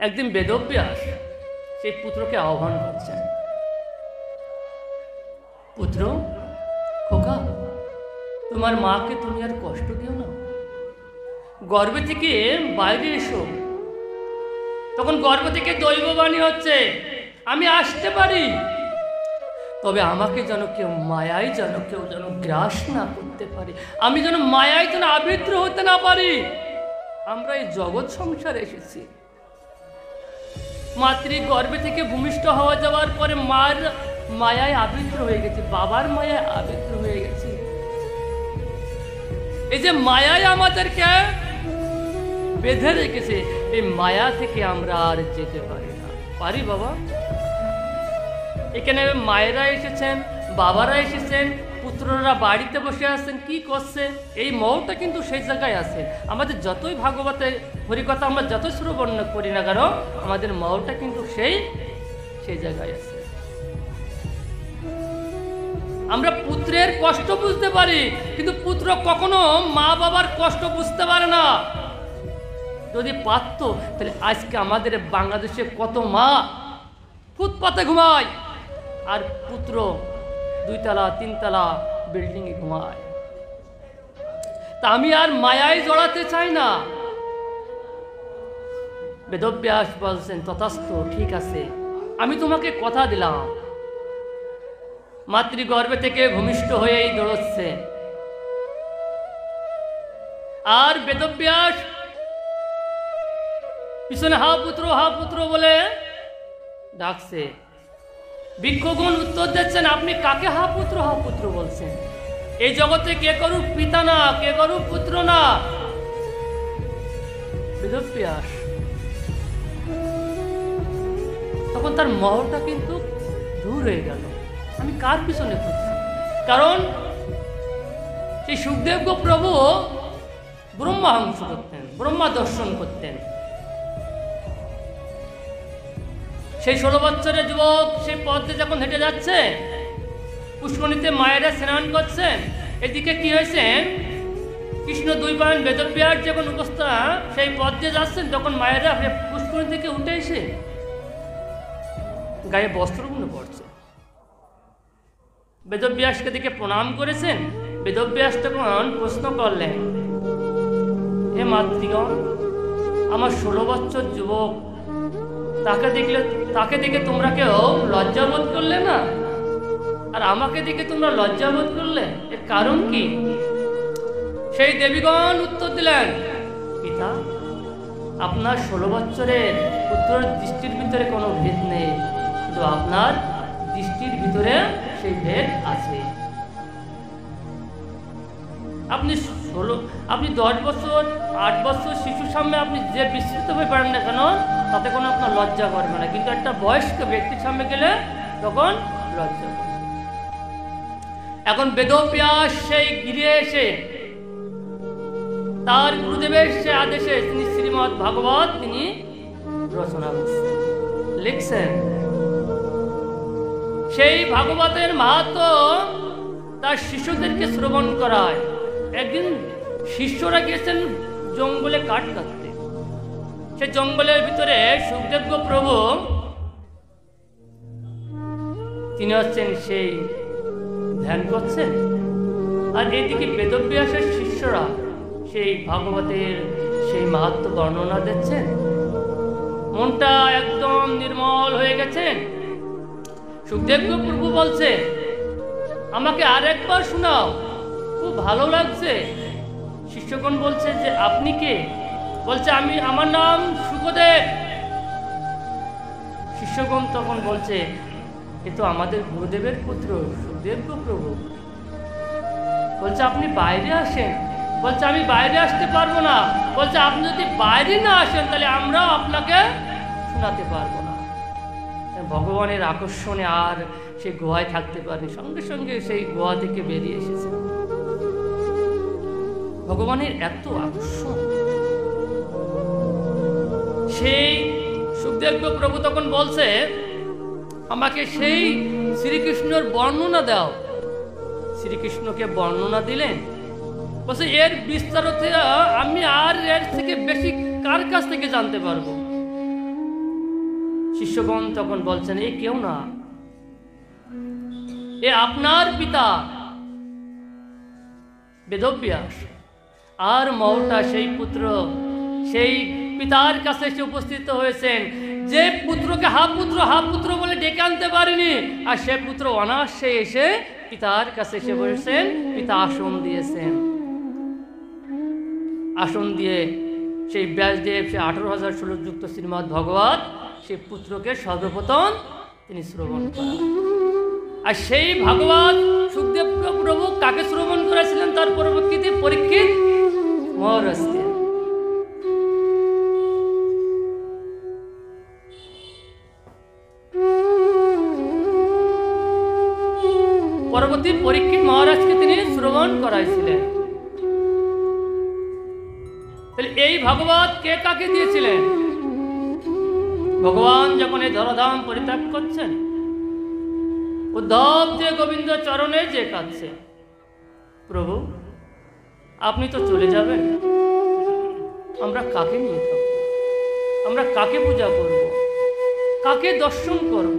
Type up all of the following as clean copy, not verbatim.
একদিন বেদব্যাস সেই পুত্রকে আহ্বান করছেন। পুত্র, খোকা, তোমার মাকে তুমি আর কষ্ট দিও না, গর্ভে থেকে বাইরে এসো। তখন গর্ভ থেকে দৈববাণী হচ্ছে, আমি আসতে পারি, তবে আমাকে যেন কেউ মায়ায় যেন কেউ যেন গ্রাস না করতে পারে, আমি যেন মায়ায় যেন আবৃত্ত হতে না পারি। আমরা এই জগৎ সংসারে এসেছি, মাতৃ গর্ভে থেকে ভূমিষ্ঠ হওয়া যাওয়ার পরে মার মায়ায় আবৃত্ত হয়ে গেছি, বাবার মায়ায় আবৃত্ত হয়ে গেছি। এই যে মায়ায় আমাদেরকে বেঁধে রেখেছে, এই মায়া থেকে আমরা আর যেতে পারি না। পারি বাবা? এখানে মায়েরা এসেছেন, বাবারা এসেছেন, পুত্ররা বাড়িতে বসে আছেন, কি করছে? এই মওটা কিন্তু সেই জায়গায় আছে। আমাদের যতই ভাগবতে হরিকথা আমরা যত শ্রবণ করি না কেন, আমাদের মওটা কিন্তু সেই জায়গায় আছে। আমরা পুত্রের কষ্ট বুঝতে পারি, কিন্তু পুত্র কখনো মা বাবার কষ্ট বুঝতে পারে না। যদি পারতো তাহলে আজকে আমাদের বাংলাদেশে কত মা ফুটপাতে ঘুমায় আর পুত্র 2 তলা 3 তলা বিল্ডিংয়ে ঘুমায়। তা আমি আর মায়ায় জড়াতে চাই না। বেদব্যাস বলছেন, তথাস্তু, ঠিক আছে, আমি তোমাকে কথা দিলাম। মাতৃগর্ভে থেকে ভূমিষ্ঠ হয়েই দৌড়চ্ছে। আর বেদব্যাস পিছনে হা পুত্র বলে ডাকছে। ভিক্ষুগণ উত্তর দিচ্ছেন, আপনি কাকে হা পুত্র বলছেন? এই জগতে কে করুক পিতা না, কে করুক পুত্র না। বেদব্যাস তখন তার মহলটা কিন্তু দূর হয়ে গেল। আমি কার পিছনে করছি? কারণ সেই সুখদেব প্রভু ব্রহ্মাহংস করতেন, ব্রহ্মা দর্শন করতেন। সেই 16 বছরের যুবক সেই পথে যখন হেঁটে যাচ্ছে, পুষ্করিণীতে মায়েরা স্নান করছেন, এদিকে কি হয়েছেন, কৃষ্ণ 2 পায়ন বেদব্যাস যখন উপস্থা সেই পথ দিয়ে যাচ্ছেন, তখন মায়েরা পুষ্করিণী থেকে উঠে এসে গায়ে বস্ত্রগুলো পড়ছে। বেদব্যাসকে দিকে প্রণাম করেছেন। বেদব্যাস তখন প্রশ্ন করলেন, হে মাতৃগণ, আমার 16 বছর যুবক, তাকে দেখে তোমরা কেউ লজ্জাবোধ করলে না, আর আমাকে দেখে তোমরা লজ্জাবোধ করলে, এর কারণ কি? সেই দেবীগণ উত্তর দিলেন, পিতা, আপনার 16 বছরের পুত্রের দৃষ্টির ভিতরে কোনো ভেদ নেই, কিন্তু আপনার দৃষ্টির ভিতরে সেই ভেদ আছে। আপনি 10 বছর 8 বছর শিশুর সামনে আপনি যে বিস্তৃত হয়ে পারেন না কেন, তাতে কোনো আপনার লজ্জা করবে না, কিন্তু একটা বয়স্ক ব্যক্তির সামনে গেলে তখন লজ্জা করবে। এখন বেদব্যাস সেই গিরে এসে তার গুরুদেবের সে আদেশে তিনি শ্রীমদ্ ভাগবত তিনি রচনা করছেন, লিখছেন। সেই ভাগবতের মাহাত্ম্য তার শিষ্যদেরকে শ্রবণ করায়। একদিন শিষ্যরা গিয়েছেন জঙ্গলে কাঠ কাটতে। সে জঙ্গলের ভিতরে সুখদেব প্রভু তিনি হচ্ছেন সেই ধ্যান করছেন, আর এদিকে বেদব্যাসের শিষ্যরা সেই ভাগবতের সেই মাহাত্ম্য বর্ণনা দিচ্ছেন। মনটা একদম নির্মল হয়ে গেছেন। সুখদেব প্রভু বলছে, আমাকে আরেকবার শোনাও, খুব ভালো লাগছে। শিষ্যগণ বলছে যে আপনি কে? বলছে, আমার নাম সুখদেব। শিষ্যগণ তখন বলছে, এ তো আমাদের গুরুদেবের পুত্র সুখদেব প্রভু। বলছে, আপনি বাইরে আসেন। বলছে, আমি বাইরে আসতে পারবো না। বলছে, আপনি যদি বাইরে না আসেন তাহলে আমরাও আপনাকে শোনাতে পারবো না। ভগবানের আকর্ষণে আর সেই গুহায় থাকতে পারেনি, সঙ্গে সঙ্গে সেই গুহা থেকে বেরিয়ে এসেছে। ভগবানের এত আকর্ষণ। সেই সুখদেব প্রভু তখন বলছে, আমাকে সেই শ্রীকৃষ্ণের বর্ণনা দাও। শ্রীকৃষ্ণকে বর্ণনা দিলেন। বলছে, এর বিস্তারিত আমি আর এর থেকে বেশি কার কাছ থেকে জানতে পারবো? শিষ্যগণ তখন বলছেন, এ কেউ না, এ আপনার পিতা বেদব্যাস। আর মৌটা সেই পুত্র, সেই পিতার কাছে এসে উপস্থিত হয়েছেন, যে পুত্রকে হাফ পুত্র বলে ডেকে আনতে পারেনি, আর সে পুত্র অনায়াসে এসে পিতার কাছে এসে বসেছেন। পিতা আসন দিয়েছেন, আসন দিয়ে সেই ব্যাসদেব, সে 18,000 শ্লোকযুক্ত শ্রীমদ্ ভগবত, সেই পুত্রকে সর্বপ্রথম তিনি শ্রবণ করেন। আর সেই ভাগবত সুখদেব প্রভু কাকে শ্রবণ করেছিলেন? তার পরবর্তীতে পরীক্ষিত মহারাজকে। পরবর্তী পরীক্ষিত মহারাজকে তিনি শ্রবণ করাইছিলেন। তাহলে এই ভাগবত কে কাকে দিয়েছিলেন? ভগবান যখন এই ধরাধাম পরিত্যাগ করছেন, উদ্ধব যে গোবিন্দ চরণে যে কাঁদছে, প্রভু আপনি তো চলে যাবেন, আমরা কাকে নিয়ে থাকবো? আমরা কাকে পূজা করব? কাকে দর্শন করব?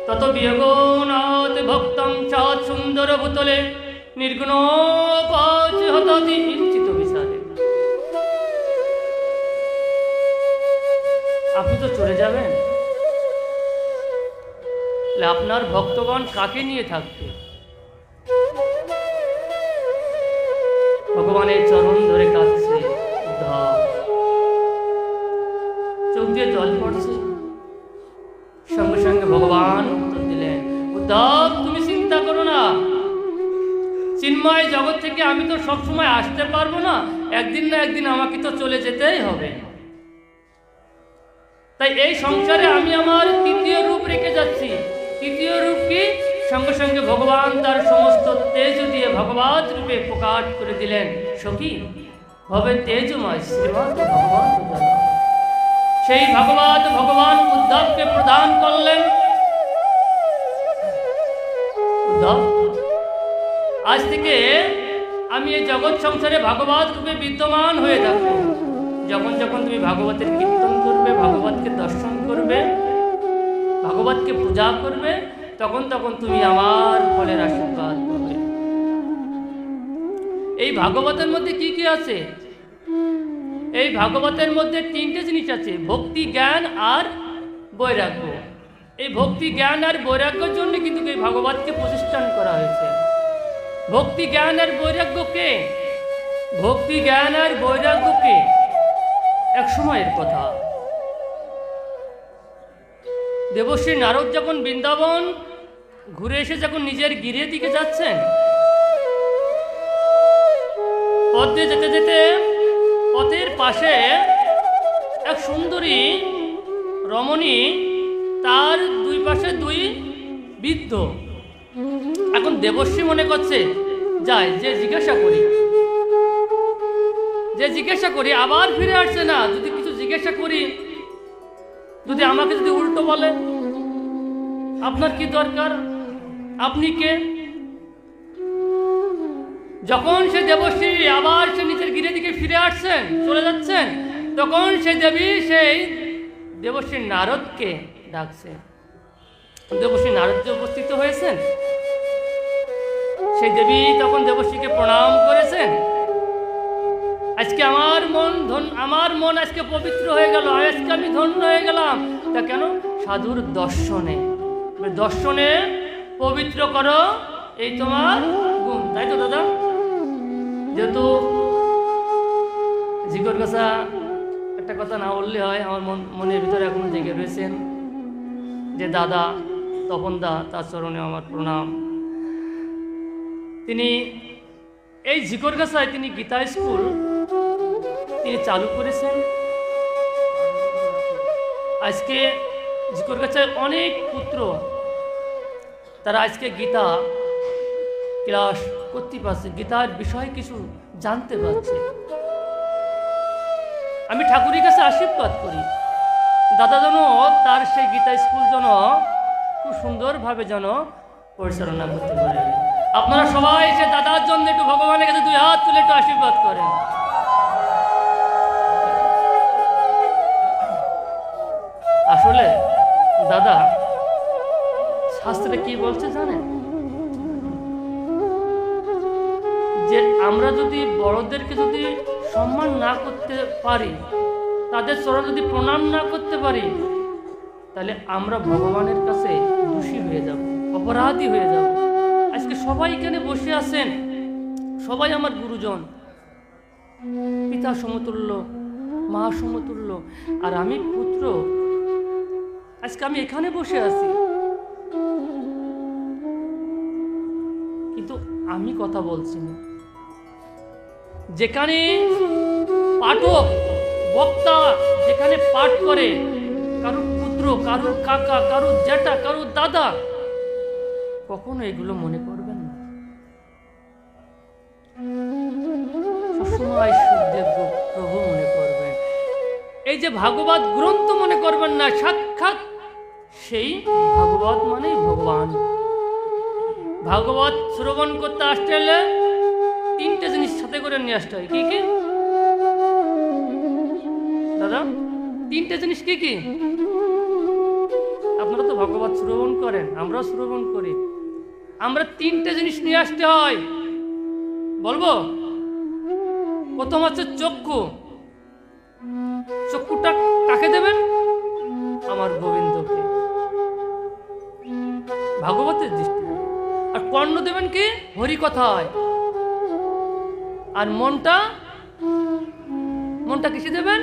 তত বিয়োগনাথ ভক্তং চাঁদ সুন্দর ভূতলে নির্গুণ পাচ হতাতি ইঞ্চিত বিসারে। আপনি তো চলে যাবেন, আপনার ভক্তগণ কাকে নিয়ে থাকবে? ভগবানের চরণ ধরে কাঁদছে উদ্ধব, চোখ দিয়ে জল পড়ছে। সঙ্গে সঙ্গে ভগবান উত্তর দিলেন, উদ্ধব তুমি চিন্তা করো না, চিন্ময় জগৎ থেকে আমি তো সবসময় আসতে পারবো না, একদিন না একদিন আমাকে তো চলে যেতেই হবে। তাই এই সংসারে আমি আমার তৃতীয় রূপ রেখে যাচ্ছি। তৃতীয় রূপ কি? সঙ্গে সঙ্গে ভগবান তার সমস্ত তেজ দিয়ে ভগবত রূপে প্রকাশ করে দিলেন। সখী ভবে তেজময় শ্রীমৎ ভগবত। সেই ভগবত ভগবান উদ্ধবকে প্রদান করলেন। উদ্ধব, আজ থেকে আমি এই জগৎ সংসারে ভগবত রূপে বিদ্যমান হয়ে থাকবো। যখন যখন তুমি ভাগবতের কীর্তন করবে, ভাগবতকে দর্শন করবে, ভাগবতকে পূজা করবে, তখন তখন তুমি আমার ফলের আশীর্বাদ পাবে। এই ভাগবতের মধ্যে কি কি আছে? এই ভাগবতের মধ্যে তিনটে জিনিস আছে, ভক্তি, জ্ঞান আর বৈরাগ্য। এই ভক্তি, জ্ঞান আর বৈরাগ্যের জন্য কিন্তু এই ভাগবতকে প্রতিষ্ঠান করা হয়েছে। ভক্তি, জ্ঞান আর বৈরাগ্যকে, ভক্তি, জ্ঞান আর বৈরাগ্যকে এক সময়ের কথা, দেবশ্রী নারদ যখন বৃন্দাবন ঘুরে এসে যখন নিজের গৃহের দিকে যাচ্ছেন, পথে যেতে যেতে পথের পাশে এক সুন্দরী রমণী, তার দুই পাশে দুই বৃদ্ধ। এখন দেবশ্রী মনে করছে, যায় যে জিজ্ঞাসা করি, আবার ফিরে আসছে না। যদি কিছু জিজ্ঞাসা করি, যদি আমাকে যদি উল্টো বলে, আপনার কি দরকার, আপনি কে? যখন সে দেবশ্রী আবার সে নিজের গৃহের দিকে ফিরে আসছেন, চলে যাচ্ছেন, তখন সেই দেবী সেই দেবশ্রী নারদকে ডাকছে। দেবশ্রী নারদ যে উপস্থিত হয়েছেন, সেই দেবী তখন দেবশ্রীকে প্রণাম করেছেন। আজকে আমার মন আজকে পবিত্র হয়ে গেল, আজকে আমি ধন্য হয়ে গেলাম। তা কেন? সাধুর দর্শনে। দর্শনে পবিত্র করো, এই তোমার গুণ, তাই তো দাদা? যেহেতু জিগর গাছা একটা কথা না বললে হয়, আমার মনের ভিতরে এখনো জেগে রয়েছেন যে দাদা তপন দা, তার চরণে আমার প্রণাম। তিনি এই ঝিকরগাছায় তিনি গীতা স্কুল তিনি চালু করেছেন। আজকে ঝিকরগাছায় অনেক পুত্র তারা আজকে গীতা ক্লাস করতে পারছে, গীতার বিষয়ে কিছু জানতে পারছে। আমি ঠাকুরের কাছে আশীর্বাদ করি, দাদা যেন তার সেই গীতা স্কুল যেন খুব সুন্দরভাবে যেন পরিচালনা করতে পারে। আপনারা সবাই সে দাদার জন্য একটু ভগবানের কাছে দুই হাত তুলে একটু আশীর্বাদ করেন। দাদা, শাস্ত্রে কি বলছে জানেন? যে আমরা যদি বড়দেরকে যদি সম্মান না করতে পারি, তাদের চরণে যদি প্রণাম না করতে পারি, তাহলে আমরা ভগবানের কাছে দোষী হয়ে যাব, অপরাধী হয়ে যাব। আজকে সবাই এখানে বসে আছেন, সবাই আমার গুরুজন, পিতা সমতুল্য, মা সমতুল্য, আর আমি পুত্র। আজকে আমি এখানে বসে আছি, কিন্তু আমি কথা বলছি না। যেখানে পাঠক বক্তা যেখানে পাঠ করে, কারুর পুত্র, কারুর কাকা, কারুর জ্যাঠা, কারুর দাদা, কখনো এগুলো মনে করবেন না। সবসময় সূর্যদেব প্রভু মনে করবেন। এই যে ভাগবত গ্রন্থ মনে করবেন না, সাক্ষাৎ সেই ভাগবত মানে ভগবান। ভাগবত শ্রবণ করতে আসতে হলে তিনটে জিনিস সাথে করে নিয়ে আসতে হয়। কি কি দাদা? তিনটে জিনিস কি কি? আপনারা তো ভাগবত শ্রবণ করেন, আমরাও শ্রবণ করি। আমরা তিনটে জিনিস নিয়ে আসতে হয়, বলবো। প্রথম হচ্ছে চক্ষু। চক্ষুটা কাকে দেবেন? আমার গোবিন্দকে, ভাগবতের দৃষ্টি। আর কর্ণ দেবেন কি? হরিকথায়। আর মনটা, মনটা কিসে দেবেন?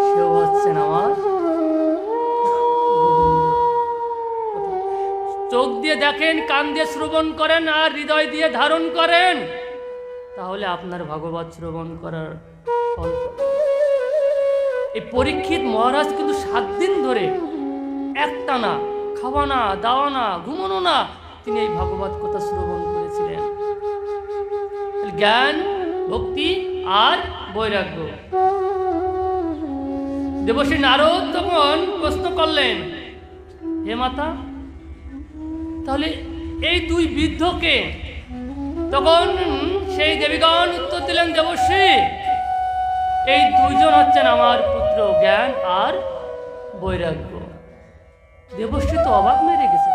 সেও হচ্ছেন আমার চোখ দিয়ে দেখেন, কান দিয়ে শ্রবণ করেন, আর হৃদয় দিয়ে ধারণ করেন, তাহলে আপনার ভাগবত শ্রবণ করার ফল। এই পরীক্ষিত মহারাজ কিন্তু 7 দিন ধরে একটানা খাওয়া না, দাওয়া না, ঘুমানো না, তিনি এই ভাগবত কথা শ্রবণ করেছিলেন। জ্ঞান, ভক্তি আর বৈরাগ্য। দেবশ্রী নারদ তখন প্রশ্ন করলেন, হে মাতা, তাহলে এই দুই বৃদ্ধকে? তখন সেই দেবীগণ উত্তর দিলেন, দেবশ্রী, এই দুইজন হচ্ছেন আমার পুত্র, জ্ঞান আর বৈরাগ্য। দেবশ্রী তো অবাক মেরে গেছে।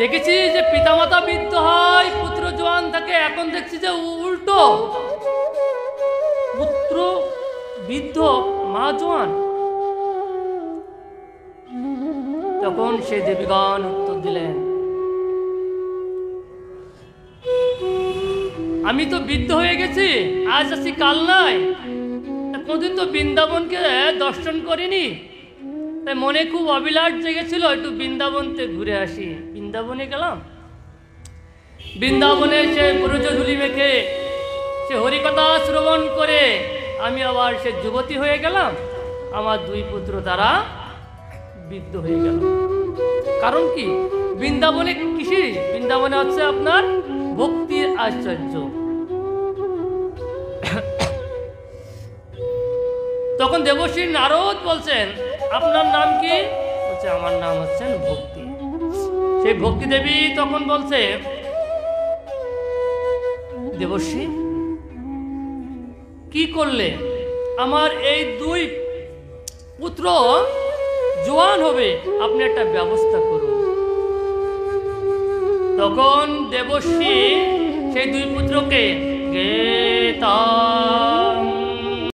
দেখেছি যে পিতামাতা বৃদ্ধ হয়, পুত্র জোয়ান থাকে, এখন দেখছি যে উল্টো, পুত্র বৃদ্ধ, মা জোয়ান। তখন সেই দেবীগণ উত্তর দিলেন, আমি তো বৃদ্ধ হয়ে গেছি, আজ আছি কাল নাই, কোনদিন তো বৃন্দাবনকে দর্শন করিনি, তাই মনে খুব অবিলাস জেগেছিল, একটু বৃন্দাবনতে ঘুরে আসি। বৃন্দাবনে গেলাম, বৃন্দাবনে সে ব্রজধূলি মেখে সে হরিকথা শ্রবণ করে আমি আবার সে যুবতী হয়ে গেলাম, আমার দুই পুত্র তারা বৃদ্ধ হয়ে গেল। কারণ কি? বৃন্দাবনে কিসে? বৃন্দাবনে হচ্ছে আপনার ভক্তির আশ্চর্য। তখন দেবশ্রী নারদ বলছেন, আপনার নাম কি? বলছে, আমার নাম হচ্ছেন ভক্তি। সেই ভক্তি দেবী তখন বলছে, দেবশ্রী, কি করলে আমার এই দুই পুত্র জোয়ান হবে, আপনি একটা ব্যবস্থা করুন। তখন দেবশ্রী সেই দুই পুত্রকে